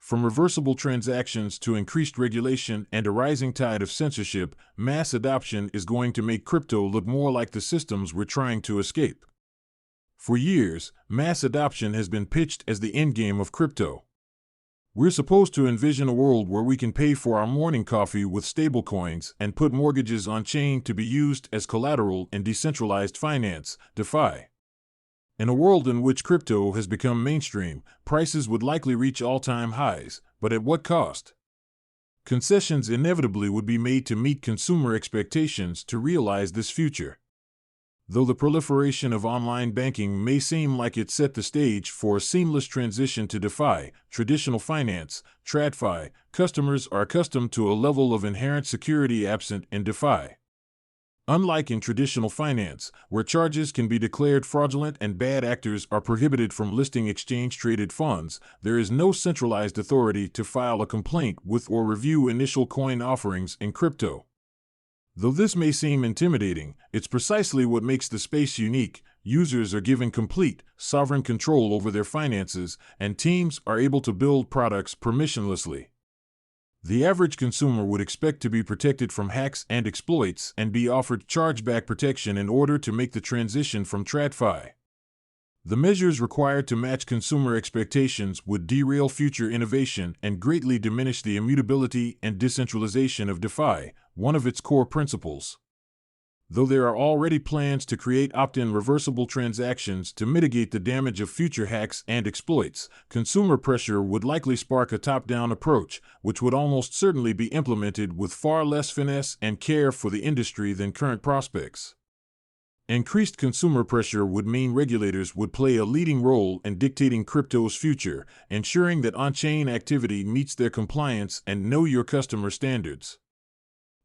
From reversible transactions to increased regulation and a rising tide of censorship, mass adoption is going to make crypto look more like the systems we're trying to escape. For years, mass adoption has been pitched as the endgame of crypto. We're supposed to envision a world where we can pay for our morning coffee with stablecoins and put mortgages on-chain to be used as collateral in decentralized finance, DeFi. In a world in which crypto has become mainstream, prices would likely reach all-time highs, but at what cost? Concessions inevitably would be made to meet consumer expectations to realize this future. Though the proliferation of online banking may seem like it set the stage for a seamless transition to DeFi, traditional finance, TradFi, customers are accustomed to a level of inherent security absent in DeFi. Unlike in traditional finance, where charges can be declared fraudulent and bad actors are prohibited from listing exchange-traded funds, there is no centralized authority to file a complaint with or review initial coin offerings in crypto. Though this may seem intimidating, it's precisely what makes the space unique. Users are given complete, sovereign control over their finances, and teams are able to build products permissionlessly. The average consumer would expect to be protected from hacks and exploits and be offered chargeback protection in order to make the transition from TradFi. The measures required to match consumer expectations would derail future innovation and greatly diminish the immutability and decentralization of DeFi, one of its core principles. Though there are already plans to create opt-in reversible transactions to mitigate the damage of future hacks and exploits, consumer pressure would likely spark a top-down approach, which would almost certainly be implemented with far less finesse and care for the industry than current prospects. Increased consumer pressure would mean regulators would play a leading role in dictating crypto's future, ensuring that on-chain activity meets their compliance and know your customer standards.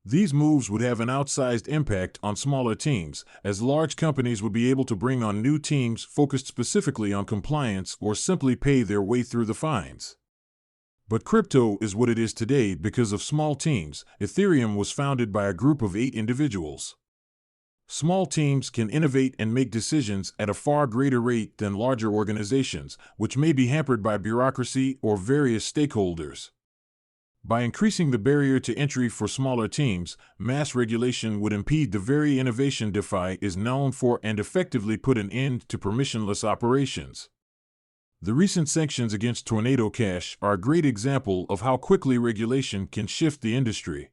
These moves would have an outsized impact on smaller teams, as large companies would be able to bring on new teams focused specifically on compliance or simply pay their way through the fines. But crypto is what it is today because of small teams. Ethereum was founded by a group of 8 individuals. Small teams can innovate and make decisions at a far greater rate than larger organizations, which may be hampered by bureaucracy or various stakeholders. By increasing the barrier to entry for smaller teams, mass regulation would impede the very innovation DeFi is known for and effectively put an end to permissionless operations. The recent sanctions against Tornado Cash are a great example of how quickly regulation can shift the industry.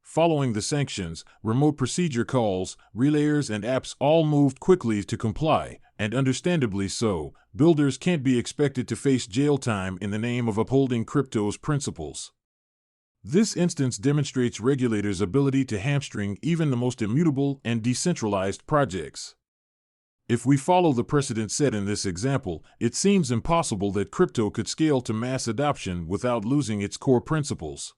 Following the sanctions, remote procedure calls, relayers, and apps all moved quickly to comply, and understandably so. Builders can't be expected to face jail time in the name of upholding crypto's principles. This instance demonstrates regulators' ability to hamstring even the most immutable and decentralized projects. If we follow the precedent set in this example, it seems impossible that crypto could scale to mass adoption without losing its core principles.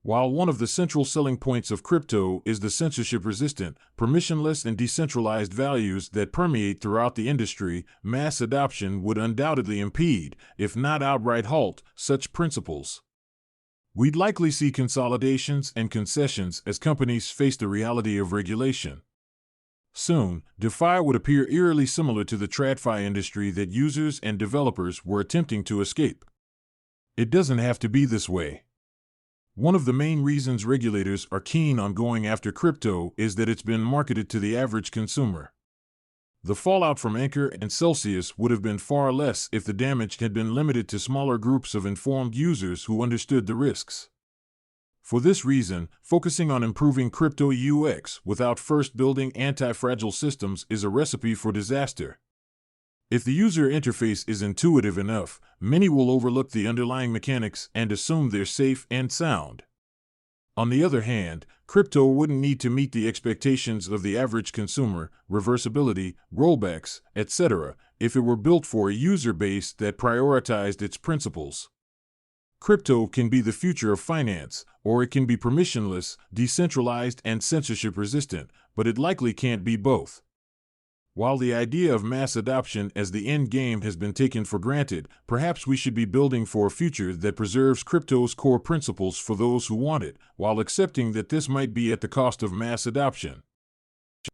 While one of the central selling points of crypto is the censorship-resistant, permissionless, and decentralized values that permeate throughout the industry, mass adoption would undoubtedly impede, if not outright halt, such principles. We'd likely see consolidations and concessions as companies face the reality of regulation. Soon, DeFi would appear eerily similar to the TradFi industry that users and developers were attempting to escape. It doesn't have to be this way. One of the main reasons regulators are keen on going after crypto is that it's been marketed to the average consumer. The fallout from Anchor and Celsius would have been far less if the damage had been limited to smaller groups of informed users who understood the risks. For this reason, focusing on improving crypto UX without first building anti-fragile systems is a recipe for disaster. If the user interface is intuitive enough, many will overlook the underlying mechanics and assume they're safe and sound. On the other hand, crypto wouldn't need to meet the expectations of the average consumer, reversibility, rollbacks, etc., if it were built for a user base that prioritized its principles. Crypto can be the future of finance, or it can be permissionless, decentralized, and censorship-resistant, but it likely can't be both. While the idea of mass adoption as the end game has been taken for granted, perhaps we should be building for a future that preserves crypto's core principles for those who want it, while accepting that this might be at the cost of mass adoption.